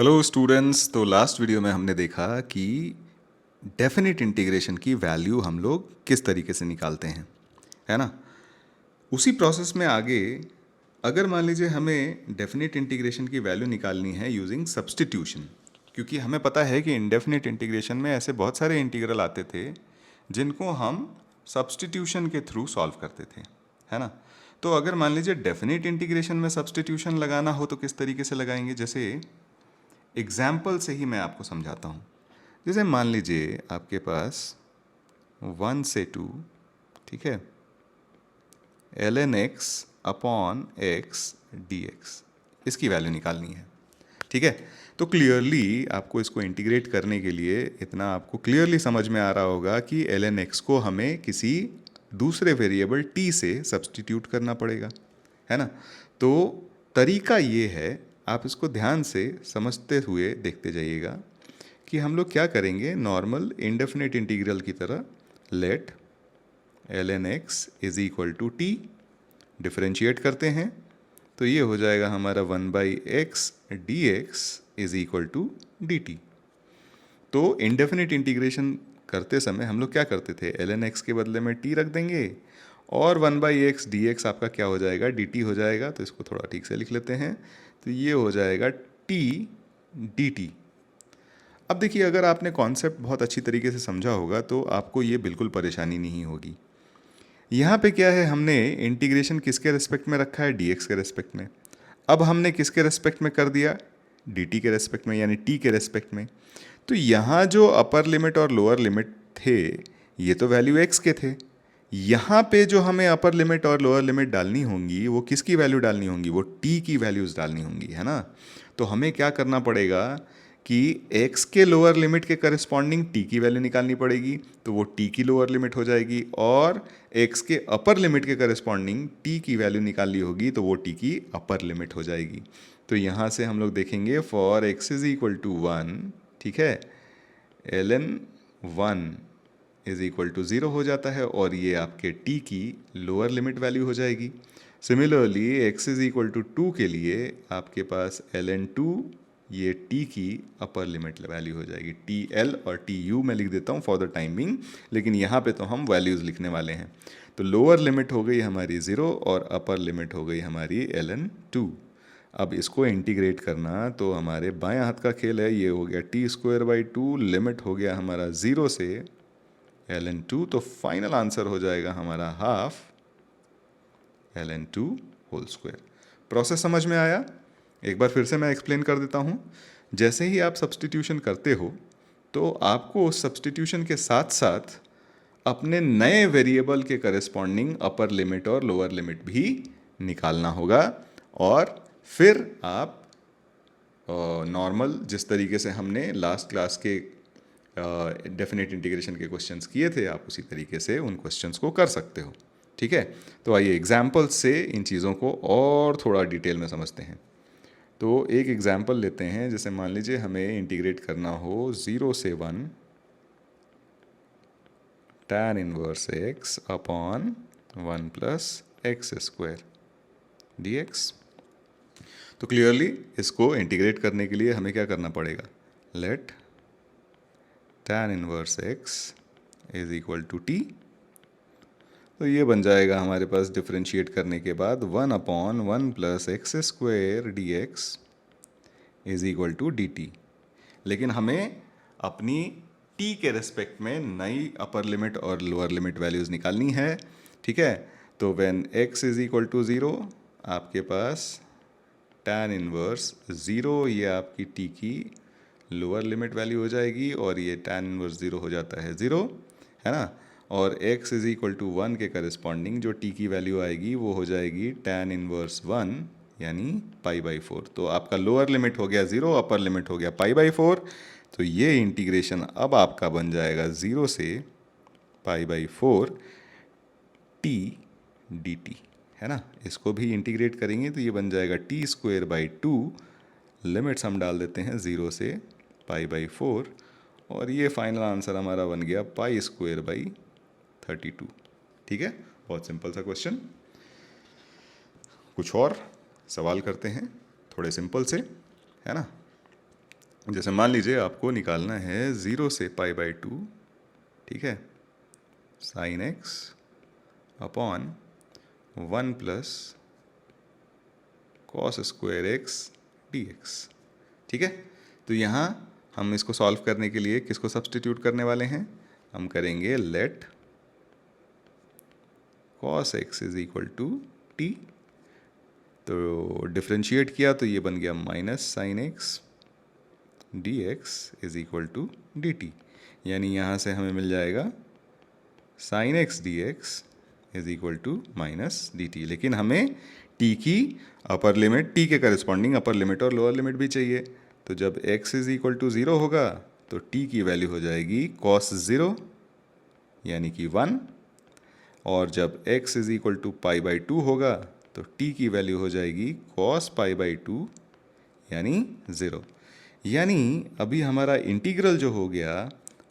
Hello students. तो last video में हमने देखा कि डेफिनेट इंटीग्रेशन की वैल्यू हम लोग किस तरीके से निकालते हैं, है ना। उसी प्रोसेस में आगे अगर मान लीजिए हमें डेफिनेट इंटीग्रेशन की वैल्यू निकालनी है यूजिंग सब्स्टिट्यूशन, क्योंकि हमें पता है कि इंडेफिनेट इंटीग्रेशन में ऐसे बहुत सारे इंटीग्रल आते थे जिनको हम सब्स्टिट्यूशन के थ्रू सॉल्व करते थे, है ना। तो अगर मान लीजिए डेफिनेट इंटीग्रेशन में सब्स्टिट्यूशन लगाना हो तो किस तरीके से लगाएंगे, जैसे एग्जाम्पल से ही मैं आपको समझाता हूँ। जैसे मान लीजिए आपके पास 1 से 2, ठीक है, ln x upon x d x, इसकी वैल्यू निकालनी है, ठीक है। तो क्लियरली आपको इसको इंटीग्रेट करने के लिए इतना आपको क्लियरली समझ में आ रहा होगा कि ln x को हमें किसी दूसरे वेरिएबल t से सब्स्टिट्यूट करना पड़ेगा, है ना। तो तरीका ये है, आप इसको ध्यान से समझते हुए देखते जाइएगा कि हम लोग क्या करेंगे। नॉर्मल इंडेफिनेट इंटीग्रल की तरह let ln x is equal to t differentiate करते हैं, तो ये हो जाएगा हमारा 1/x dx is equal to dt। तो इंडेफिनेट इंटीग्रेशन करते समय हम लोग क्या करते थे, ln x के बदले में t रख देंगे और 1/x dx आपका क्या हो जाएगा, dt हो जाएगा। तो इसको थोड़ा ठीक से लिख लेते हैं, तो ये हो जाएगा t dt। अब देखिए, अगर आपने कॉन्सेप्ट बहुत अच्छी तरीके से समझा होगा तो आपको ये बिल्कुल परेशानी नहीं होगी। यहाँ पे क्या है, हमने इंटीग्रेशन किसके रेस्पेक्ट में रखा है, dx के रेस्पेक्ट में। अब हमने किसके रेस्पेक्ट में कर दिया, dt के रेस्पेक्ट में, यानी t के रेस्पेक्ट में। तो यहाँ जो अपर लिमिट और लोअर लिमिट थे ये तो वैल्यू x के थे। यहाँ पे जो हमें अपर लिमिट और लोअर लिमिट डालनी होंगी वो किसकी वैल्यू डालनी होंगी, वो t की वैल्यूज़ डालनी होंगी, है ना। तो हमें क्या करना पड़ेगा कि x के लोअर लिमिट के करस्पॉन्डिंग t की वैल्यू निकालनी पड़ेगी, तो वो t की लोअर लिमिट हो जाएगी, और x के अपर लिमिट के करस्पॉन्डिंग t की वैल्यू निकालनी होगी, तो वो t की अपर लिमिट हो जाएगी। तो यहाँ से हम लोग देखेंगे for x is equal to 1, ठीक है, ln 1 इज इक्वल टू 0 हो जाता है और ये आपके t की लोअर लिमिट वैल्यू हो जाएगी। Similarly x is equal to 2 के लिए आपके पास ln 2 ये t की अपर लिमिट वैल्यू हो जाएगी। tl और tu मैं लिख देता हूँ फॉर द टाइमिंग, लेकिन यहाँ पे तो हम वैल्यूज़ लिखने वाले हैं। तो लोअर लिमिट हो गई हमारी 0 और अपर लिमिट हो गई हमारी ln 2। अब इसको इंटीग्रेट करना तो हमारे बाएं हाथ का खेल है, ये हो गया t²/2, लिमिट हो गया हमारा 0 से ln 2, तो फाइनल आंसर हो जाएगा हमारा half ln 2 whole square. Process समझ में आया? एक बार फिर से मैं एक्सप्लेन कर देता हूँ। जैसे ही आप सब्स्टिट्यूशन करते हो तो आपको उस सब्स्टिट्यूशन के साथ साथ अपने नए वेरिएबल के करस्पॉन्डिंग अपर लिमिट और लोअर लिमिट भी निकालना होगा, और फिर आप नॉर्मल जिस तरीके से हमने लास्ट क्लास के डेफिनेट इंटीग्रेशन के क्वेश्चंस किए थे, आप उसी तरीके से उन क्वेश्चंस को कर सकते हो, ठीक है। तो आइए एग्जाम्पल्स से इन चीज़ों को और थोड़ा डिटेल में समझते हैं। तो एक एग्जाम्पल लेते हैं, जैसे मान लीजिए हमें इंटीग्रेट करना हो 0 से 1 tan inverse x upon 1 plus x square dx। तो क्लियरली इसको इंटीग्रेट करने के लिए हमें क्या करना पड़ेगा, let tan inverse x is equal to t। तो ये बन जाएगा हमारे पास डिफरेंशिएट करने के बाद 1 upon 1 plus x square d x is equal to d t. लेकिन हमें अपनी t के रेस्पेक्ट में नई अपर लिमिट और लोअर लिमिट वैल्यूज़ निकालनी है, ठीक है। तो when x is equal to 0 आपके पास tan इनवर्स 0, ये आपकी t की लोअर लिमिट वैल्यू हो जाएगी, और ये tan इनवर्स 0 हो जाता है 0, है ना। और x इज इक्वल टू 1 के करस्पॉन्डिंग जो t की वैल्यू आएगी वो हो जाएगी tan इनवर्स 1 यानी π/4। तो आपका लोअर लिमिट हो गया 0, अपर लिमिट हो गया π/4। तो ये इंटीग्रेशन अब आपका बन जाएगा 0 से π/4 t dt, है ना। इसको भी इंटीग्रेट करेंगे तो ये बन जाएगा t²/2, लिमिट्स हम डाल देते हैं 0 से π/4, और ये फाइनल आंसर हमारा बन गया π²/32, ठीक है। बहुत सिंपल सा क्वेश्चन। कुछ और सवाल करते हैं थोड़े सिंपल से, है ना। जैसे मान लीजिए आपको निकालना है 0 से π/2, ठीक है, sine x upon 1 plus cos square x d x, ठीक है। तो यहाँ हम इसको सॉल्व करने के लिए किसको सब्स्टिट्यूट करने वाले हैं? हम करेंगे let cos x is equal to t. तो डिफ्रेंशिएट किया तो ये बन गया minus sine x d x is equal to d t, यानी यहाँ से हमें मिल जाएगा sine x d x is equal to minus D t. लेकिन हमें टी की अपर लिमिट, टी के करस्पॉन्डिंग अपर लिमिट और लोअर लिमिट भी चाहिए। तो जब x इज इक्वल टू 0 होगा तो t की वैल्यू हो जाएगी cos 0 यानी कि 1, और जब x इज इक्वल टू π/2 होगा तो t की वैल्यू हो जाएगी cos π/2 यानी 0। यानी अभी हमारा इंटीग्रल जो हो गया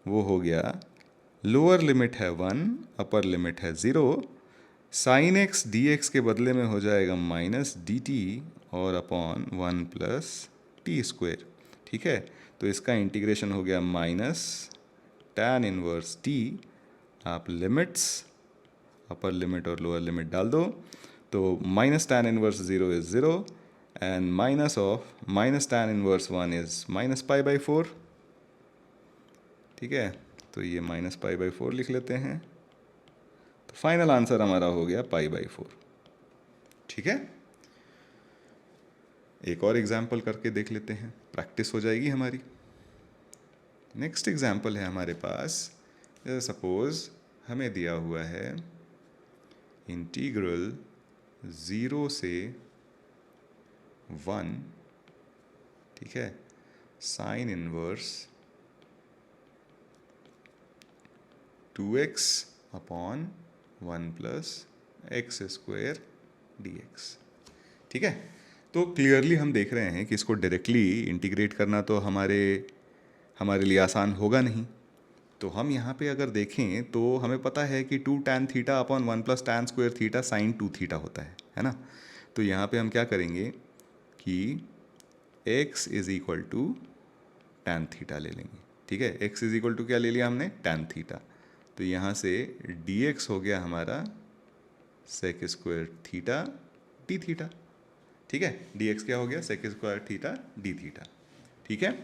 वो हो गया लोअर लिमिट है 1, अपर लिमिट है 0, साइन एक्स डी एक्स के बदले में हो जाएगा माइनस डी टी और अपॉन 1 प्लस टी स्क्वेयर, ठीक है। तो इसका इंटीग्रेशन हो गया माइनस tan इनवर्स टी। आप लिमिट्स अपर लिमिट और लोअर लिमिट डाल दो तो minus tan inverse 0 is 0 and minus of minus tan inverse 1 is minus π/4, ठीक है। तो ये माइनस π/4 लिख लेते हैं। तो फाइनल आंसर हमारा हो गया π/4, ठीक है। एक और एग्जाम्पल करके देख लेते हैं, प्रैक्टिस हो जाएगी हमारी। नेक्स्ट एग्जाम्पल है हमारे पास, जैसे सपोज हमें दिया हुआ है इंटीग्रल 0 से 1, ठीक है, sine inverse 2x upon 1 plus x square d x, ठीक है। तो क्लियरली हम देख रहे हैं कि इसको डायरेक्टली इंटीग्रेट करना तो हमारे लिए आसान होगा नहीं। तो हम यहाँ पे अगर देखें तो हमें पता है कि 2 tan theta upon 1 plus tan square theta sine 2 theta होता है ना। तो यहाँ पे हम क्या करेंगे कि x is equal to tan theta ले लेंगे, ठीक है। x इज इक्वल टू क्या ले लिया हमने? tan theta. तो यहाँ से dx हो गया हमारा sec square theta d theta, ठीक है। dx क्या हो गया? Sec square theta d theta, ठीक है।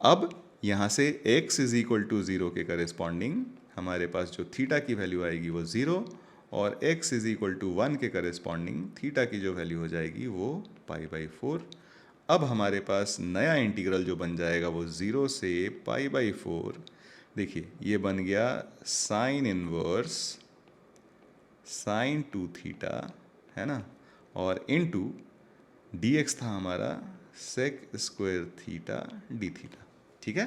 अब यहाँ से x इज इक्वल टू 0 के करेस्पॉन्डिंग हमारे पास जो थीटा की वैल्यू आएगी वो 0, और x इज इक्वल टू 1 के करेस्पॉन्डिंग थीटा की जो वैल्यू हो जाएगी वो π/4। अब हमारे पास नया इंटीग्रल जो बन जाएगा वो 0 से π/4, देखिए ये बन गया साइन इनवर्स साइन 2 थीटा, है ना, और इनटू dx था हमारा sec square theta d theta, ठीक है।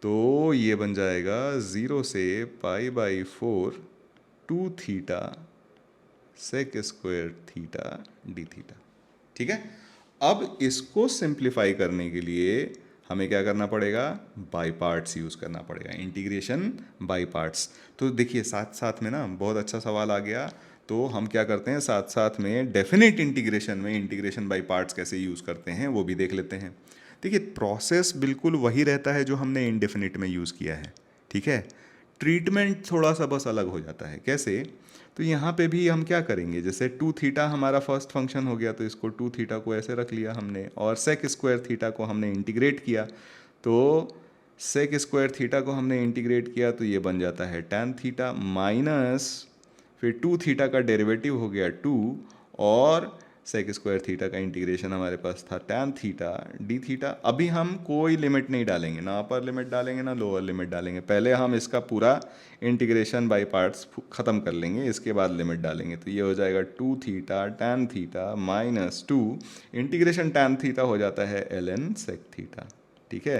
तो ये बन जाएगा 0 से π/4 2 theta sec square theta d theta, ठीक है। अब इसको सिंप्लीफाई करने के लिए हमें क्या करना पड़ेगा? बाय पार्ट्स यूज़ करना पड़ेगा, इंटीग्रेशन बाय पार्ट्स। तो देखिए साथ साथ में ना बहुत अच्छा सवाल आ गया। तो हम क्या करते हैं, साथ साथ में डेफिनेट इंटीग्रेशन में इंटीग्रेशन बाय पार्ट्स कैसे यूज़ करते हैं वो भी देख लेते हैं। देखिए प्रोसेस बिल्कुल वही रहता है जो हमने इनडेफिनिट में यूज़ किया है, ठीक है। ट्रीटमेंट थोड़ा सा बस अलग हो जाता है। कैसे? तो यहाँ पे भी हम क्या करेंगे, जैसे 2 थीटा हमारा फर्स्ट फंक्शन हो गया तो इसको 2 थीटा को ऐसे रख लिया हमने, और सेक स्क्वायर थीटा को हमने इंटीग्रेट किया। तो सेक स्क्वायर थीटा को हमने इंटीग्रेट किया तो ये बन जाता है tan थीटा माइनस फिर 2 थीटा का डेरिवेटिव हो गया 2, और सेक स्क्वायर थीटा का इंटीग्रेशन हमारे पास था tan थीटा डी थीटा। अभी हम कोई लिमिट नहीं डालेंगे, ना अपर लिमिट डालेंगे ना लोअर लिमिट डालेंगे। पहले हम इसका पूरा इंटीग्रेशन बाय पार्ट्स ख़त्म कर लेंगे, इसके बाद लिमिट डालेंगे। तो ये हो जाएगा 2 theta tan theta minus 2 integration tan theta हो जाता है ln सेक थीटा, ठीक है।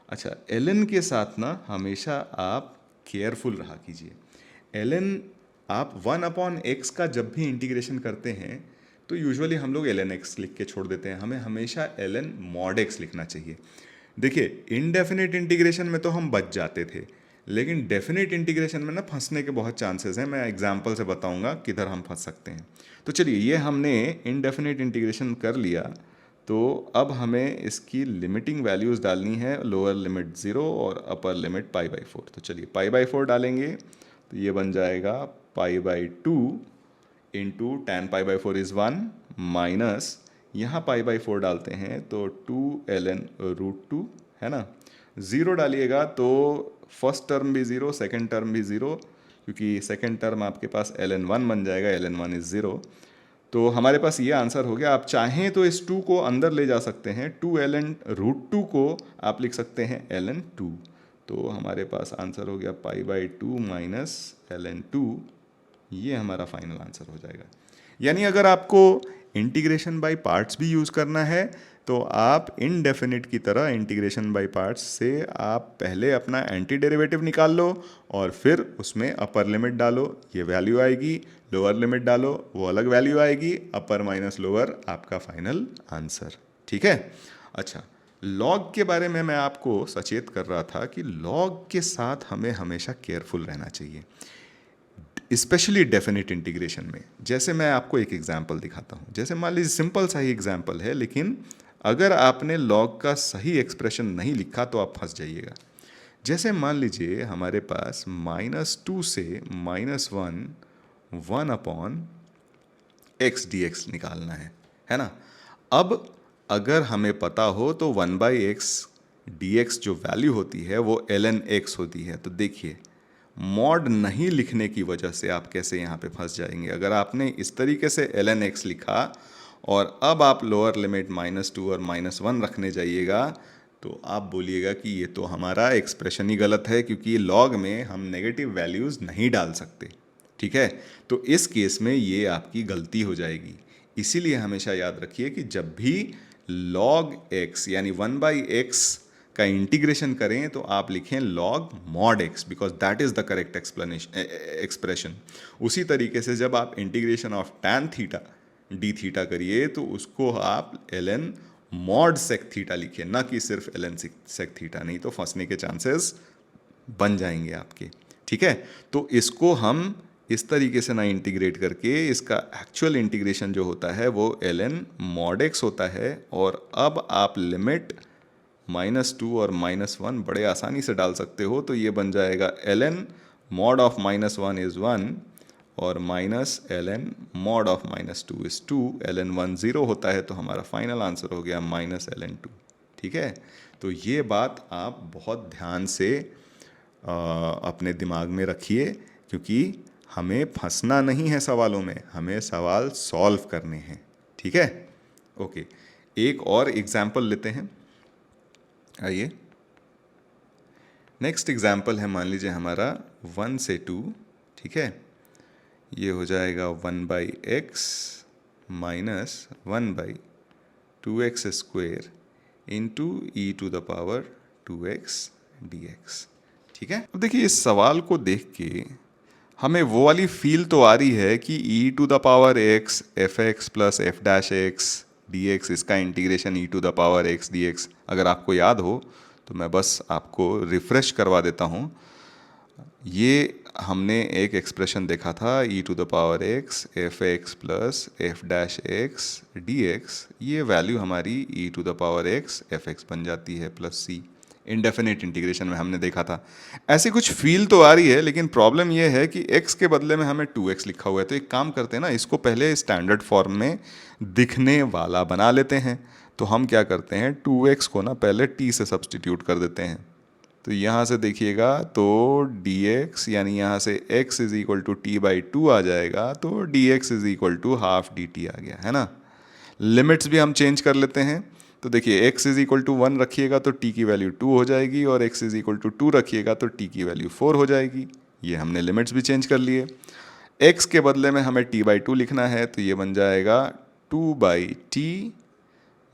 अच्छा, ln के साथ ना हमेशा आप केयरफुल रहा कीजिए। ln आप 1/x का जब भी इंटीग्रेशन करते हैं तो यूजुअली हम लोग ln x लिख के छोड़ देते हैं, हमें हमेशा ln mod x लिखना चाहिए। देखिए इनडेफिनेट इंटीग्रेशन में तो हम बच जाते थे, लेकिन डेफिनेट इंटीग्रेशन में ना फंसने के बहुत चांसेस हैं। मैं एग्जांपल से बताऊंगा किधर हम फंस सकते हैं। तो चलिए ये हमने इनडेफिनेट इंटीग्रेशन कर लिया, तो अब हमें इसकी लिमिटिंग वैल्यूज़ डालनी है, लोअर लिमिट 0 और अपर लिमिट π/4। तो चलिए π/4 डालेंगे तो ये बन जाएगा π/2 इंटू tan π/4 इज़ 1 माइनस यहाँ π/4 डालते हैं तो 2 ln√2 है ना। ज़ीरो डालिएगा तो फर्स्ट टर्म भी ज़ीरो, सेकेंड टर्म भी ज़ीरो, क्योंकि सेकेंड टर्म आपके पास ln1 बन जाएगा, ln1 इज़ ज़ीरो। तो हमारे पास ये आंसर हो गया। आप चाहें तो इस 2 को अंदर ले जा सकते हैं, 2 ln√2 को आप लिख सकते हैं ln2। तो हमारे पास आंसर हो गया π/2 माइनस ln2। ये हमारा फाइनल आंसर हो जाएगा। यानी अगर आपको इंटीग्रेशन बाय पार्ट्स भी यूज़ करना है तो आप इनडेफिनिट की तरह इंटीग्रेशन बाय पार्ट्स से आप पहले अपना एंटी डेरिवेटिव निकाल लो और फिर उसमें अपर लिमिट डालो, ये वैल्यू आएगी, लोअर लिमिट डालो, वो अलग वैल्यू आएगी, अपर माइनस लोअर आपका फाइनल आंसर। ठीक है। अच्छा, लॉग के बारे में मैं आपको सचेत कर रहा था कि लॉग के साथ हमें हमेशा केयरफुल रहना चाहिए, स्पेशली डेफिनेट इंटीग्रेशन में। जैसे मैं आपको एक एग्जांपल दिखाता हूँ। जैसे मान लीजिए सिंपल सा ही एग्जांपल है, लेकिन अगर आपने लॉग का सही एक्सप्रेशन नहीं लिखा तो आप फंस जाइएगा। जैसे मान लीजिए हमारे पास -2 से -1 1/x dx निकालना है ना। अब अगर हमें पता हो तो 1/x dx जो वैल्यू होती है वो ln x होती है। तो देखिए, मॉड नहीं लिखने की वजह से आप कैसे यहाँ पे फंस जाएंगे। अगर आपने इस तरीके से ln x लिखा और अब आप लोअर लिमिट -2 और -1 रखने जाइएगा तो आप बोलिएगा कि ये तो हमारा एक्सप्रेशन ही गलत है, क्योंकि लॉग में हम नेगेटिव वैल्यूज़ नहीं डाल सकते। ठीक है। तो इस केस में ये आपकी गलती हो जाएगी। इसीलिए हमेशा याद रखिए कि जब भी log x यानी 1/x का इंटीग्रेशन करें तो आप लिखें log mod x, because that is the correct expression. उसी तरीके से जब आप integration of tan theta d theta करिए तो उसको आप ln mod sec थीटा लिखिए, ना कि सिर्फ ln sec थीटा। नहीं तो फंसने के चांसेस बन जाएंगे आपके। ठीक है। तो इसको हम इस तरीके से ना इंटीग्रेट करके, इसका एक्चुअल इंटीग्रेशन जो होता है वो ln mod x होता है। और अब आप लिमिट -2 और -1 बड़े आसानी से डाल सकते हो। तो ये बन जाएगा ln mod ऑफ -1 इज़ 1 और minus ln mod of -2 is 2। ln1 0 होता है तो हमारा फाइनल आंसर हो गया -ln2। ठीक है। तो ये बात आप बहुत ध्यान से अपने दिमाग में रखिए, क्योंकि हमें फंसना नहीं है सवालों में, हमें सवाल सॉल्व करने हैं। ठीक है। ओके, एक और एग्जाम्पल लेते हैं। आइए, नेक्स्ट एग्जाम्पल है, मान लीजिए हमारा 1 से 2। ठीक है। ये हो जाएगा 1/x minus 1/2x square into e⁻² 2x dx। ठीक है। अब देखिए, इस सवाल को देख के हमें वो वाली फील तो आ रही है कि e⁻x fx plus f' dx, इसका इंटीग्रेशन e⁻x dx। अगर आपको याद हो तो मैं बस आपको रिफ्रेश करवा देता हूँ। ये हमने एक एक्सप्रेशन देखा था e⁻x fx plus f' dx। ये वैल्यू हमारी e⁻x fx बन जाती है प्लस c। इनडेफिनेट इंटीग्रेशन में हमने देखा था। ऐसी कुछ फील तो आ रही है, लेकिन प्रॉब्लम ये है कि x के बदले में हमें 2x लिखा हुआ है। तो एक काम करते हैं ना, इसको पहले स्टैंडर्ड फॉर्म में दिखने वाला बना लेते हैं। तो हम क्या करते हैं, 2x को ना पहले t से सब्सटीट्यूट कर देते हैं। तो यहाँ से देखिएगा तो dx यानी यहाँ से x is equal to t/2 आ जाएगा, तो dx is equal to half dt आ गया, है ना। लिमिट्स भी हम चेंज कर लेते हैं। तो देखिए, x इज इक्वल टू 1 रखिएगा तो t की वैल्यू 2 हो जाएगी, और x इज इक्वल टू 2 रखिएगा तो t की वैल्यू 4 हो जाएगी। ये हमने लिमिट्स भी चेंज कर लिए। x के बदले में हमें t/2 लिखना है, तो ये बन जाएगा 2/t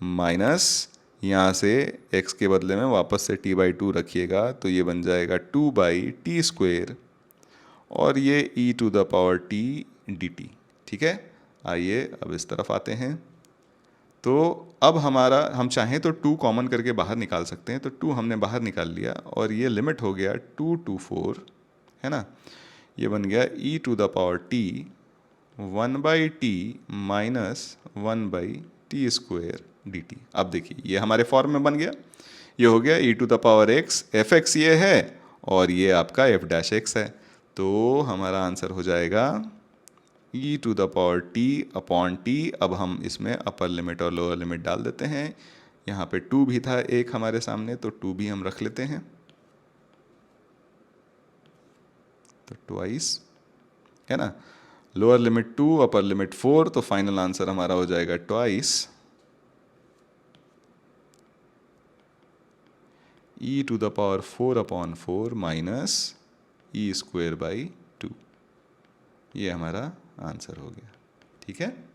माइनस यहाँ से x के बदले में वापस से t/2 रखिएगा तो ये बन जाएगा 2/t स्क्वेयर और ये e⁻t dt। ठीक है। आइए अब इस तरफ आते हैं। तो अब हमारा, हम चाहें तो 2 कॉमन करके बाहर निकाल सकते हैं। तो 2 हमने बाहर निकाल लिया और ये लिमिट हो गया 2 to 4, है ना। ये बन गया e⁻t 1/t minus 1/t square D T. अब देखिए ये हमारे फॉर्म में बन गया, ये हो गया E to the power X, F X ये है और ये आपका एफ डैश एक्स है। तो हमारा आंसर हो जाएगा E to the power T upon T. अब हम इसमें अपर लिमिट और लोअर लिमिट डाल देते हैं। यहाँ पे 2 भी था एक हमारे सामने, तो 2 भी हम रख लेते हैं, तो ट्वाइस, है ना। लोअर लिमिट 2 अपर लिमिट 4, तो फाइनल आंसर हमारा हो जाएगा twice e to the power 4 upon 4 minus e square by 2। ये हमारा आंसर हो गया। ठीक है।